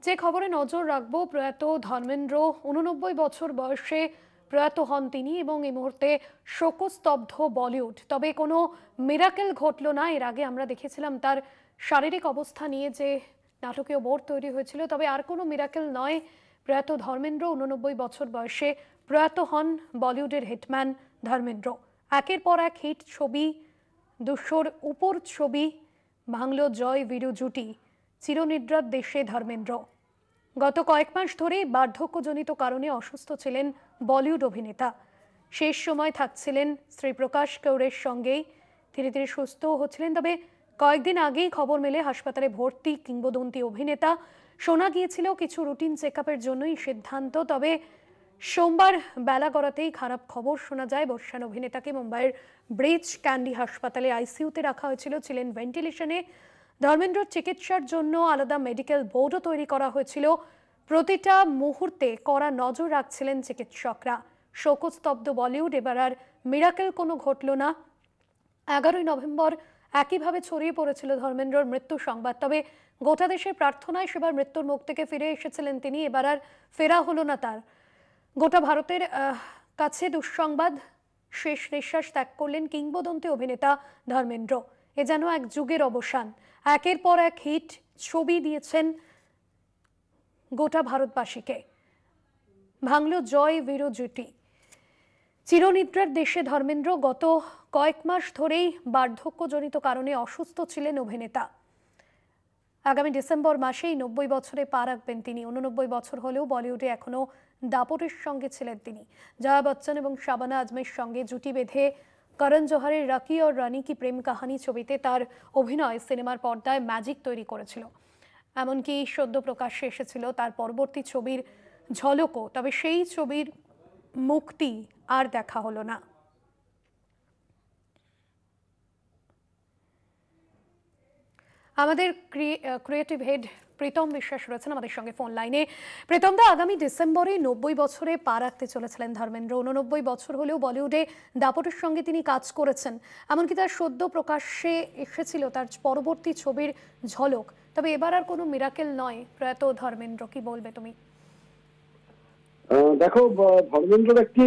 যে খবরে নজর রাখবো, প্রয়াত ধর্মেন্দ্র 89 বছর বয়সে প্রয়াত হন তিনি এবং এই মুহূর্তে শোকস্তব্ধ বলিউড। তবে কোনো মিরাকেল ঘটল না। এর আগে আমরা দেখেছিলাম তার শারীরিক অবস্থা নিয়ে যে নাটকীয় বোর্ড তৈরি হয়েছিল, তবে আর কোনো মিরাকেল নয়। প্রয়াত ধর্মেন্দ্র 89 বছর বয়সে প্রয়াত হন বলিউডের হিটম্যান ধর্মেন্দ্র। একের পর এক হিট ছবি, 200-র উপর ছবি, ভাঙল জয় বীরু জুটি। চিরনিদ্রার দেশে ধর্মেন্দ্র। গত কয়েক মাস ধরেই বার্ধক্যজনিত কারণে অসুস্থ ছিলেন বলিউড অভিনেতা। শেষ সময় থাকছিলেন শ্রীপ্রকাশ কৌরের সঙ্গেই। ধীরে ধীরে সুস্থও হচ্ছিলেন। তবে কয়েকদিন আগেই খবর মেলে হাসপাতালে ভর্তি কিংবদন্তি অভিনেতা। শোনা গিয়েছিল কিছু রুটিন চেকআপের জন্যই সিদ্ধান্ত। তবে সোমবার বেলা গড়াতেই খারাপ খবর শোনা যায়। বর্ষান অভিনেতাকে মুম্বাইয়ের ব্রিচ ক্যান্ডি হাসপাতালে আইসিইউতে রাখা হয়েছিল, ছিলেন ভেন্টিলেশনে। ধর্মেন্দ্রর চিকিৎসার জন্য আলাদা মেডিকেল বোর্ডও তৈরি করা হয়েছিল। প্রতিটা মুহূর্তে কড়া নজর রাখছিলেন চিকিৎসকরা। শোকস্তব্ধ বলিউড। এবার আর মিরাকেল কোনো ঘটল না। 11ই নভেম্বর একইভাবে ছড়িয়ে পড়েছিল ধর্মেন্দ্রর মৃত্যু সংবাদ। তবে গোটা দেশের প্রার্থনায় সেবার মৃত্যুর মুখ থেকে ফিরে এসেছিলেন তিনি। এবার আর ফেরা হলো না তার। গোটা ভারতের কাছে দুঃসংবাদ। শেষ নিঃশ্বাস ত্যাগ করলেন কিংবদন্তি অভিনেতা ধর্মেন্দ্র। এ যেন এক যুগের অবসান। একের পর এক হিট ছবি দিয়েছেন গোটা ভারতবাসীকে। ভাঙল জয় বীরু জুটি। চিরনিদ্রার দেশে ধর্মেন্দ্র। গত কয়েক মাস ধরেই বার্ধক্যজনিত কারণে অসুস্থ ছিলেন অভিনেতা। আগামী ডিসেম্বর মাসেই 90 বছরে পা রাখবেন তিনি। 89 বছর হলেও বলিউডে এখনো দাপটের সঙ্গে ছিলেন তিনি। জয়া বচ্চন এবং শাবানা আজমের সঙ্গে জুটি বেঁধে করণ জোহরের রকি और রানী কি প্রেম কাহানি ছবিতে তার অভিনয় সিনেমার পর্দায় ম্যাজিক তৈরি করেছিল। এমনকি সদ্য প্রকাশ্যে এসেছিল তার পরবর্তী ছবির ঝলকও। তবে সেই ছবির মুক্তি আর দেখা হলো না। আমাদের ক্রিয়েটিভ হেড প্রীতম বিশ্বাস রয়েছেন আমাদের সঙ্গে ফোন লাইনে। প্রীতম দা, আগামী ডিসেম্বরে 90 বছরে পা রাখতে চলেছিলেন ধর্মেন্দ্র। 89 বছর হলেও বলিউডে দাপটের সঙ্গে তিনি কাজ করেছেন। এমনকি তার সদ্য প্রকাশ্যে এসেছিল তার পরবর্তী ছবির ঝলক। তবে এবার আর কোনো মিরাকেল নয় প্রয়াত ধর্মেন্দ্র। কি বলবে তুমি? দেখো, ধর্মেন্দ্রের একটি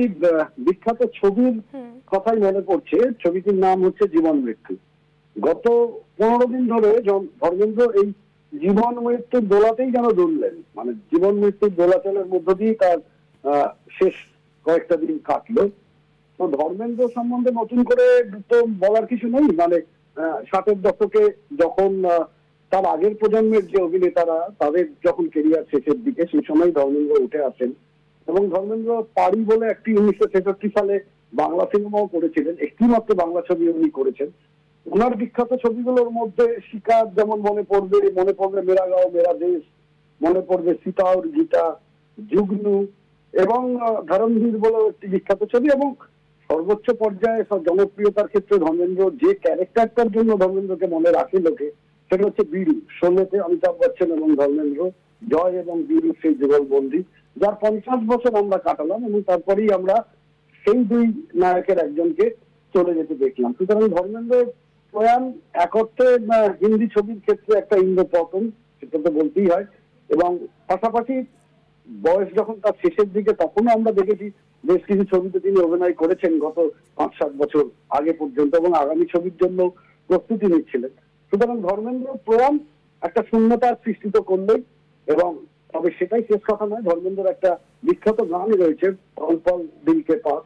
বিখ্যাত ছবির কথাই মনে পড়ছে। ছবিটির নাম হচ্ছে জীবন মৃত্যু। গত 15 দিন ধরে ধর্মেন্দ্র এই জীবন মৃত্যুর দোলাতেই যেন দুললেন। মানে জীবন মৃত্যুর দোলাচলের মধ্য দিয়ে তার শেষ কয়েকটা দিন কাটলো। তো ধর্মেন্দ্র সম্বন্ধে নতুন করে তো বলার কিছু নেই। মানে 60-এর দশকে যখন তার আগের প্রজন্মের যে অভিনেতারা তাদের যখন কেরিয়ার শেষের দিকে, সেই সময় ধর্মেন্দ্র উঠে আসেন। এবং ধর্মেন্দ্র পারি বলে একটি 1963 সালে বাংলা সিনেমাও করেছিলেন। একটি মাত্র বাংলা ছবি উনি করেছেন। ওনার বিখ্যাত ছবিগুলোর মধ্যে শিকার যেমন মনে পড়বে মেরা গাঁও মেরা দেশ, মনে পড়বে সীতা और গীতা, যুগনু এবং ধরমবীর বলে একটি বিখ্যাত ছবি। এবং সর্বোচ্চ পর্যায়ে জনপ্রিয়তার ক্ষেত্রে ধর্মেন্দ্র যে ক্যারেক্টারটার জন্য ধর্মেন্দ্রকে মনে রাখে লোকে, সেটা হচ্ছে বীরু। 16-তে অমিতাভ বচ্চন এবং ধর্মেন্দ্র জয় এবং বীরু সেই যুগলবন্দি, যার 50 বছর আমরা কাটালাম এবং তারপরেই আমরা সেই দুই নায়কের একজনকে চলে যেতে দেখলাম। সুতরাং ধর্মেন্দ্র প্রয়াণ এক অর্থে হিন্দি ছবির ক্ষেত্রে একটা ইন্দ্রপতন, সেটা তো বলতেই হয়। এবং পাশাপাশি বয়স যখন তার শেষের দিকে, তখনও আমরা দেখেছি বেশ কিছু ছবিতে তিনি অভিনয় করেছেন গত 5-7 বছর আগে পর্যন্ত, এবং আগামী ছবির জন্য প্রস্তুতি নিচ্ছিলেন। সুতরাং ধর্মেন্দ্র প্রয়াণ একটা শূন্যতার সৃষ্টি তো করলেই। এবং তবে সেটাই শেষ কথা নয়। ধর্মেন্দ্রের একটা বিখ্যাত গান রয়েছে, পল পল দিল কে পাস।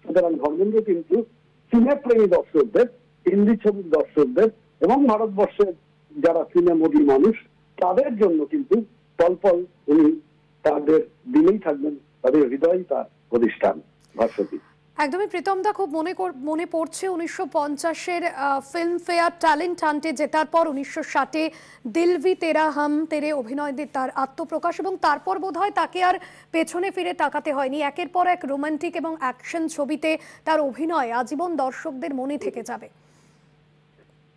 সুতরাং ধর্মেন্দ্র কিন্তু সিনেপ্রেমী দর্শকদের, হিন্দি ছবির দর্শকদের এবং ভারতবর্ষের যারা সিনেমোদী মানুষ, তাদের জন্য কিন্তু পল পল উনি তাদের দিলেই থাকবেন, তাদের হৃদয়ই তার প্রতিষ্ঠান ভাস্বতী। একদমই প্রীতম দা, খুব মনে পড়ছে 1950-এর ফিল্ম ফেয়ার ট্যালেন্ট হান্টে জেতার পর 1960-এ দিল ভি তেরা হাম তেরে অভিনয় দিয়ে তার আত্মপ্রকাশ, এবং তারপর বোধহয় তাকে আর পেছনে ফিরে তাকাতে হয়নি। একের পর এক রোমান্টিক এবং অ্যাকশন ছবিতে তার অভিনয় আজীবন দর্শকদের মনে থেকে যাবে।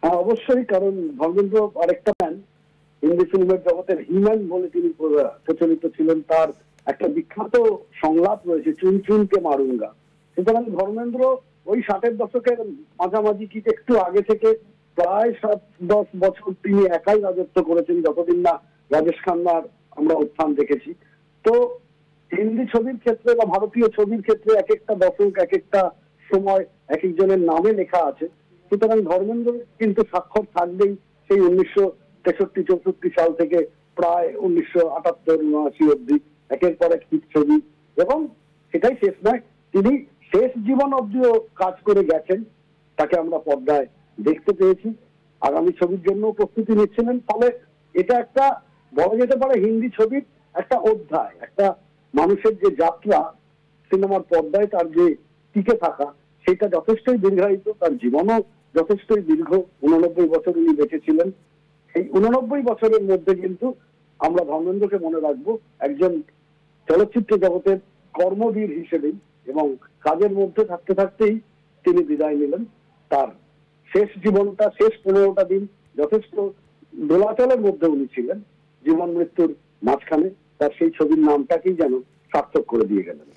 হ্যাঁ, অবশ্যই। কারণ ধর্মেন্দ্র আরেকটা ম্যান, হিন্দি ফিল্মের জগতের হিম্যান বলে তিনি প্রচলিত ছিলেন। তার একটা বিখ্যাত সংলাপ রয়েছে, চুন চুনকে মারুঙ্গা। সুতরাং ধর্মেন্দ্র ওই 60-এর দশকের মাঝামাঝি কি একটু আগে থেকে প্রায় 7-10 বছর তিনি একাই রাজত্ব করেছেন, যতদিন না রাজেশ খান্নার আমরা উত্থান দেখেছি। তো হিন্দি ছবির ক্ষেত্রে বা ভারতীয় ছবির ক্ষেত্রে এক একটা দশক, এক একটা সময় এক একজনের নামে লেখা আছে। সুতরাং ধর্মেন্দ্র কিন্তু স্বাক্ষর থাকবেই সেই 1963-64 সাল থেকে প্রায় 1978-79 অব্দি একের পর এক হিট ছবি, এবং সেটাই শেষ নয়, তিনি শেষ জীবন অব্দিও কাজ করে গেছেন। তাকে আমরা পর্দায় দেখতে পেয়েছি, আগামী ছবির জন্য প্রস্তুতি নিচ্ছিলেন। ফলে এটা একটা বলা যেতে পারে হিন্দি ছবির একটা অধ্যায়, একটা মানুষের যে যাত্রা সিনেমার পর্দায় তার যে টিকে থাকা, সেটা যথেষ্টই দীর্ঘায়িত। তার জীবনও যথেষ্টই দীর্ঘ, 89 বছর উনি বেঁচেছিলেন। এই 89 বছরের মধ্যে কিন্তু আমরা ধর্মেন্দ্রকে মনে রাখবো একজন চলচ্চিত্র জগতের কর্মবীর হিসেবেই, এবং কাজের মধ্যে থাকতে থাকতেই তিনি বিদায় নিলেন। তার শেষ জীবনটা, শেষ 15টা দিন যথেষ্ট দোলাচলের মধ্যে উনি ছিলেন। জীবন মৃত্যুর মাঝখানে তার সেই ছবির নামটাকেই যেন সার্থক করে দিয়ে গেলেন।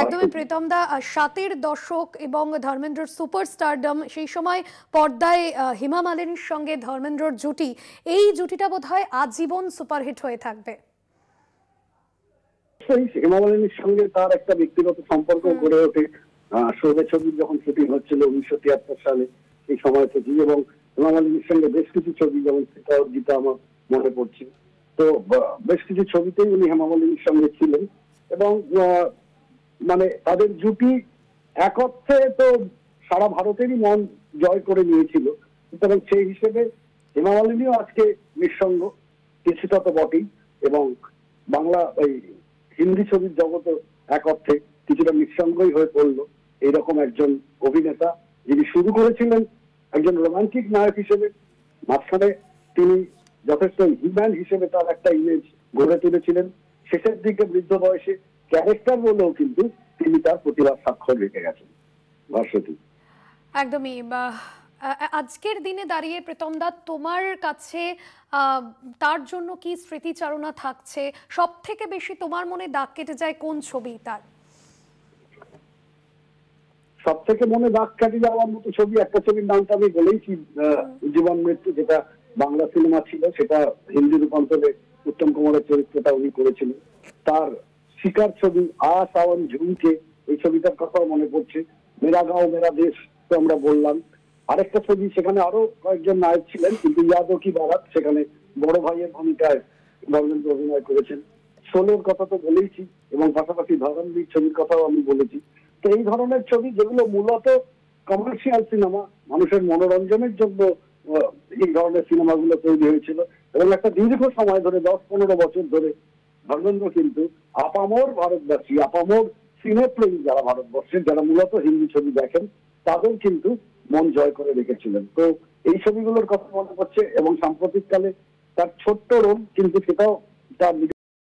একদমই প্রীতম দা, 7-এর দশক এবং ধর্মেন্দ্রর সুপারস্টারডম, সেই সময় পর্দায় হেমা মালিনীর সঙ্গে ধর্মেন্দ্রর জুটি, এই জুটিটা বোধহয় আজীবন সুপারহিট হয়ে থাকবে। হেমা মালিনীর সঙ্গে তার একটা ব্যক্তিগত সম্পর্ক গড়ে ওঠে শোলে ছবির যখন শুটিং হচ্ছিল 1973 সালে, সেই সময় থেকে, এবং হেমা মালিনীর সঙ্গে বেশ কিছু ছবি, যেমন সেটা গীতা আমার মনে পড়ছে, তো বেশ কিছু ছবিতেই উনি হেমা মালিনীর সঙ্গে ছিলেন। এবং মানে তাদের জুটি এক অর্থে তো সারা ভারতেরই মন জয় করে নিয়েছিল। সুতরাং সেই হিসেবে হেমা মালিনীও আজকে নিঃসঙ্গ, কিছুটা তো বটেই, এবং বাংলা ওই হিন্দি ছবির জগৎ এক অর্থে কিছুটা নিঃসঙ্গই হয়ে পড়লো। এইরকম একজন অভিনেতা, যিনি শুরু করেছিলেন একজন রোমান্টিক নায়ক হিসেবে, মাঝখানে তিনি যথেষ্ট হিম্যান হিসেবে তার একটা ইমেজ গড়ে তুলেছিলেন, শেষের দিকে বৃদ্ধ বয়সে ক্যারেক্টার বলেও কিন্তু তিনি তার প্রতিভার স্বাক্ষর রেখে গেছেন। ভাস্বতী, একদমই। আজকের দিনে দাঁড়িয়ে প্রীতম দা, তোমার কাছে তার জন্য কি স্মৃতিচারণা থাকছে? সব থেকে বেশি তোমার মনে দাগ কেটে যায় কোন ছবি তার? সব থেকে মনে দাগ কাটে যাওয়ার মতো ছবি, একটা ছবির নামটা আমি বলেইছি, জীবন মৃত্যু, যেটা বাংলা সিনেমা ছিল, সেটা হিন্দি রূপান্তরে উত্তম কুমারের চরিত্রটা উনি করেছিলেন। তার শিকার ছবি আ সাওয়ান ঝুমকে, এই ছবিটার কথাও মনে পড়ছে। মেরা গাঁও মেরা দেশ তো আমরা বললাম। আরেকটা ছবি, সেখানে আরো কয়েকজন নায়ক ছিলেন, কিন্তু ইয়াদো কি বারাত, সেখানে বড় ভাইয়ের ভূমিকায় ধর্মেন্দ্র অভিনয় করেছেন। শোলের কথা তো বলেইছি, এবং পাশাপাশি ধরনবীর ছবির কথাও আমি বলেছি। তো এই ধরনের ছবি, যেগুলো মূলত কমার্শিয়াল সিনেমা, মানুষের মনোরঞ্জনের জন্য এই ধরনের সিনেমাগুলো তৈরি হয়েছিল, এবং একটা দীর্ঘ সময় ধরে 10-15 বছর ধরে ধর্মেন্দ্র কিন্তু আপামর ভারতবাসী, আপামর সিনেপ্রেমী যারা ভারতবর্ষের, যারা মূলত হিন্দি ছবি দেখেন, তাদের কিন্তু মন জয় করে রেখেছিলেন। তো এই ছবিগুলোর কথা মনে পড়ছে, এবং সাম্প্রতিককালে তার ছোট্ট রোল, কিন্তু সেটাও তার